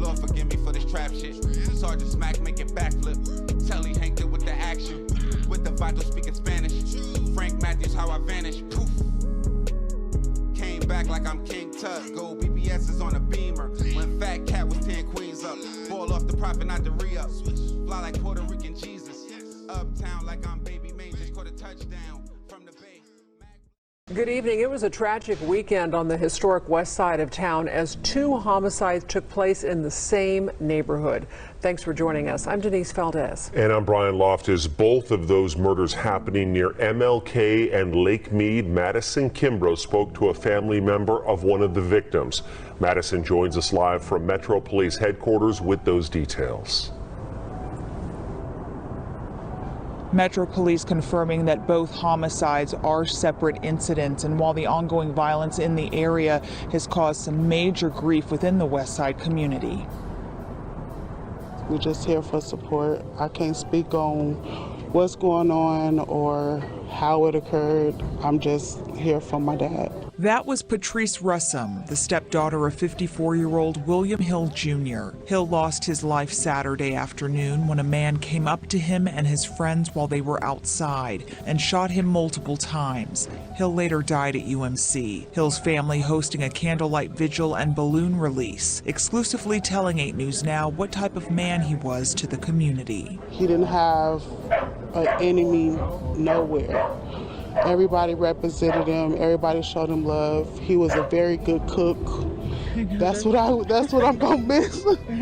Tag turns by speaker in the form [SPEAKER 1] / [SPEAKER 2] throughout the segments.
[SPEAKER 1] Lord forgive me for this trap shit. Sergeant Smack make it backflip. Telly Hank did with the action. With the vital speaking Spanish. Frank Matthews how I vanish. Poof. Came back like I'm King Tut. Gold BBS is on a beamer. When Fat Cat was 10 queens up. Ball off the profit, not the re-up. Fly like Puerto Rican Jesus. Uptown like I'm Baby May. Just caught a touchdown from the bay.
[SPEAKER 2] Good evening. It was a tragic weekend on the historic west side of town as 2 homicides took place in the same neighborhood. Thanks for joining us. I'm Denise Valdez.
[SPEAKER 3] And I'm Brian Loftus. Both of those murders happening near MLK and Lake Mead. Madison Kimbrough spoke to a family member of one of the victims. Madison joins us live from Metro Police headquarters with those details.
[SPEAKER 4] Metro Police confirming that both homicides are separate incidents, and while the ongoing violence in the area has caused some major grief within the West Side community.
[SPEAKER 5] We're just here for support. I can't speak on what's going on or how it occurred. I'm just here for my dad.
[SPEAKER 4] That was Patrice Russum, the stepdaughter of 54-year-old William Hill Jr. Hill lost his life Saturday afternoon when a man came up to him and his friends while they were outside and shot him multiple times. Hill later died at UMC. Hill's family hosting a candlelight vigil and balloon release, exclusively telling 8 News Now what type of man he was to the community.
[SPEAKER 5] He didn't have an enemy nowhere. Everybody represented him. Everybody showed him love. He was a very good cook. That's what I'm gonna miss. He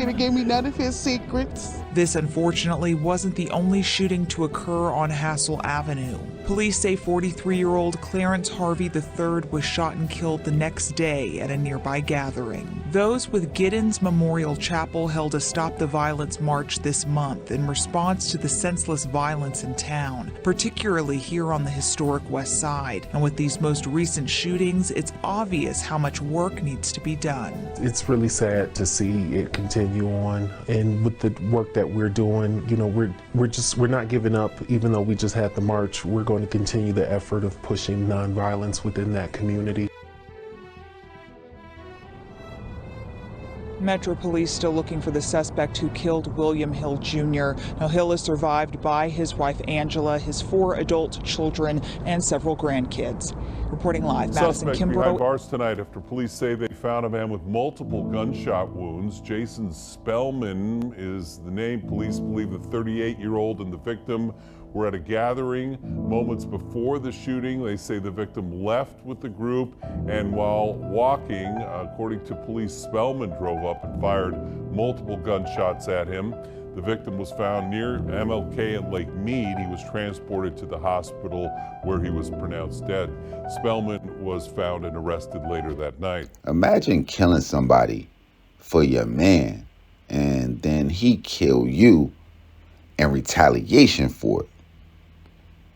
[SPEAKER 5] didn't give me none of his secrets.
[SPEAKER 4] This unfortunately wasn't the only shooting to occur on Hassel Avenue. Police say 43-year-old Clarence Harvey III was shot and killed the next day at a nearby gathering. Those with Giddens Memorial Chapel held a Stop the Violence march this month in response to the senseless violence in town, particularly here on the historic West Side. And with these most recent shootings, it's obvious how much work needs to be done.
[SPEAKER 6] It's really sad to see it continue on, and with the work that we're doing, you know, we're not giving up. Even though we just had the march, we're going to continue the effort of pushing nonviolence within that community.
[SPEAKER 4] Metro Police still looking for the suspect who killed William Hill Jr. Now, Hill is survived by his wife Angela, his 4 adult children, and several grandkids. Reporting live, Madison
[SPEAKER 7] Suspect
[SPEAKER 4] Kimbrough.
[SPEAKER 7] behind bars tonight after police say they found a man with multiple gunshot wounds. Jason Spellman is the name. Police believe the 38-year-old and the victim were at a gathering moments before the shooting. They say the victim left with the group, and while walking, according to police, Spellman drove up and fired multiple gunshots at him. The victim was found near MLK and Lake Mead. He was transported to the hospital where he was pronounced dead. Spellman was found and arrested later that night.
[SPEAKER 8] Imagine killing somebody for your man, and then he kill you in retaliation for it.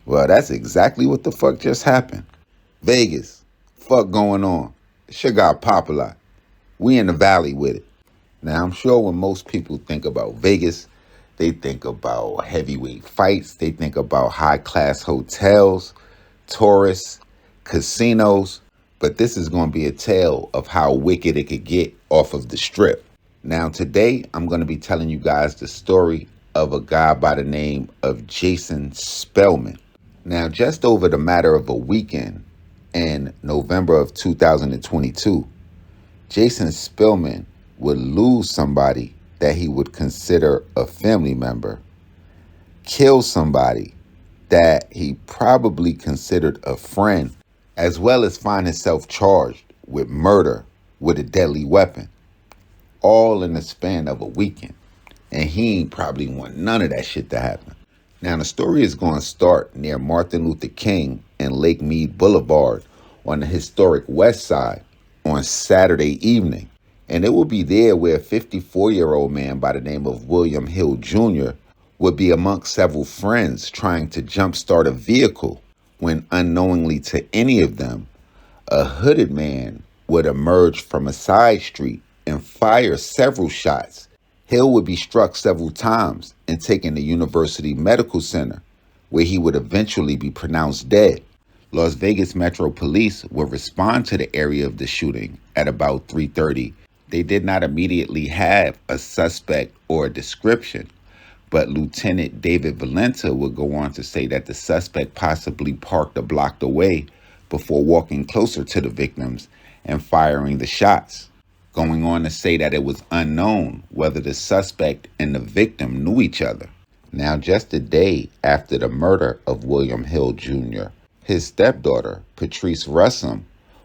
[SPEAKER 8] Well, that's exactly what the fuck just happened. Vegas, fuck going on? It's your guy Popalot. We in the valley with it. Now, I'm sure when most people think about Vegas, they think about heavyweight fights. They think about high-class hotels, tourists, casinos. But this is going to be a tale of how wicked it could get off of the strip. Now, today, I'm going to be telling you guys the story of a guy by the name of Jason Spellman. Now, just over the matter of a weekend in November of 2022, Jason Spellman would lose somebody that he would consider a family member, kill somebody that he probably considered a friend, as well as find himself charged with murder with a deadly weapon, all in the span of a weekend. And he ain't probably want none of that shit to happen. Now, the story is going to start near Martin Luther King and Lake Mead Boulevard on the historic West Side on Saturday evening. And it will be there where a 54-year-old man by the name of William Hill Jr. would be amongst several friends trying to jumpstart a vehicle when, unknowingly to any of them, a hooded man would emerge from a side street and fire several shots. Hill would be struck several times and taken to University Medical Center, where he would eventually be pronounced dead. Las Vegas Metro Police would respond to the area of the shooting at about 3:30 They did not immediately have a suspect or a description, but Lieutenant David Valenta would go on to say that the suspect possibly parked a block away before walking closer to the victims and firing the shots, going on to say that it was unknown whether the suspect and the victim knew each other. Now, just a day after the murder of William Hill Jr., his stepdaughter, Patrice Russum,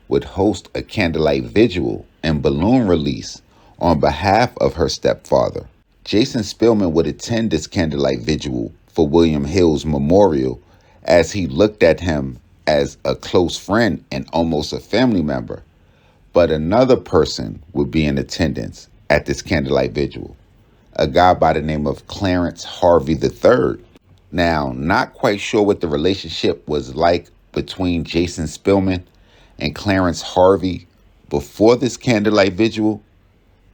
[SPEAKER 8] would host a candlelight vigil and balloon release on behalf of her stepfather. Jason Spellman would attend this candlelight vigil for William Hill's memorial, as he looked at him as a close friend and almost a family member. But another person would be in attendance at this candlelight vigil, a guy by the name of Clarence Harvey III. Now, not quite sure what the relationship was like between Jason Spellman and Clarence Harvey before this candlelight vigil,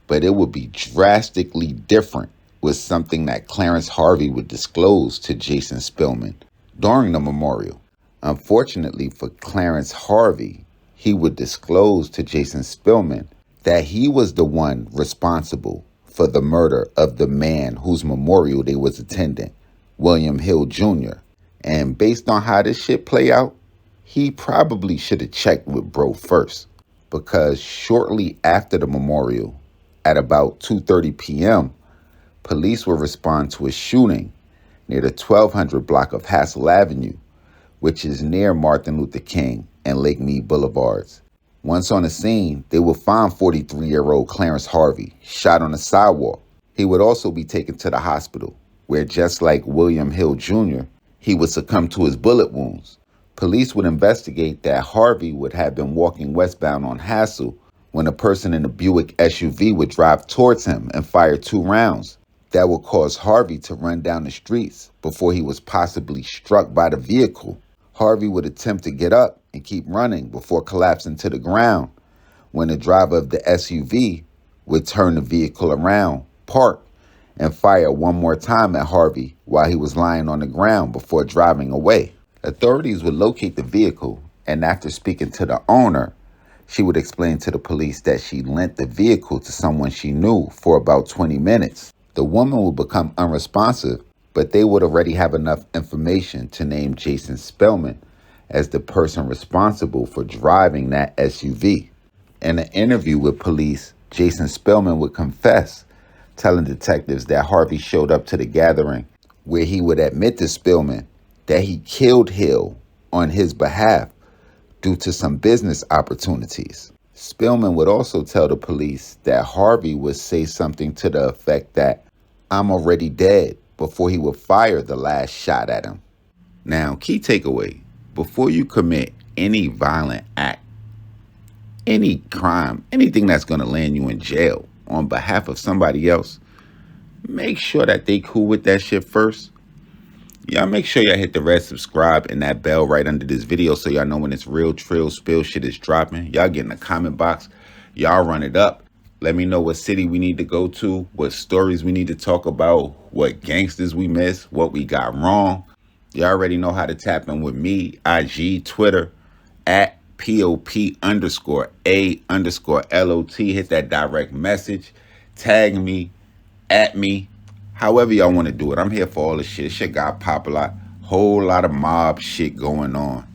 [SPEAKER 8] but it would be drastically different with something that Clarence Harvey would disclose to Jason Spellman during the memorial. Unfortunately for Clarence Harvey, he would disclose to Jason Spellman that he was the one responsible for the murder of the man whose memorial they was attending, William Hill Jr. And based on how this shit play out, he probably should have checked with bro first, because shortly after the memorial, at about 2:30 p.m., police will respond to a shooting near the 1200 block of Hassel Avenue, which is near Martin Luther King and Lake Mead Boulevards. Once on the scene, they will find 43-year-old Clarence Harvey shot on the sidewalk. He would also be taken to the hospital, where just like William Hill Jr., he would succumb to his bullet wounds. Police would investigate that Harvey would have been walking westbound on Hassel when a person in a Buick SUV would drive towards him and fire 2 rounds. That would cause Harvey to run down the streets before he was possibly struck by the vehicle. Harvey would attempt to get up and keep running before collapsing to the ground, when the driver of the SUV would turn the vehicle around, park, and fire one more time at Harvey while he was lying on the ground before driving away. Authorities would locate the vehicle, and after speaking to the owner, she would explain to the police that she lent the vehicle to someone she knew for about 20 minutes. The woman would become unresponsive, but they would already have enough information to name Jason Spellman as the person responsible for driving that SUV. In an interview with police, Jason Spellman would confess, telling detectives that Harvey showed up to the gathering, where he would admit to Spellman that he killed Hill on his behalf due to some business opportunities. Spellman would also tell the police that Harvey would say something to the effect that, "I'm already dead," before he would fire the last shot at him. Now, key takeaway: before you commit any violent act, any crime, anything that's going to land you in jail on behalf of somebody else, make sure that they cool with that shit first. Y'all make sure y'all hit the red subscribe and that bell right under this video so y'all know when it's real Trill Spill shit is dropping. Y'all get in the comment box. Y'all run it up. Let me know what city we need to go to, what stories we need to talk about, what gangsters we miss, what we got wrong. Y'all already know how to tap in with me, IG, Twitter, at POP_A_LOT. Hit that direct message. Tag me, at me. However y'all want to do it. I'm here for all this shit. Shit got Popalot. Whole lot of mob shit going on.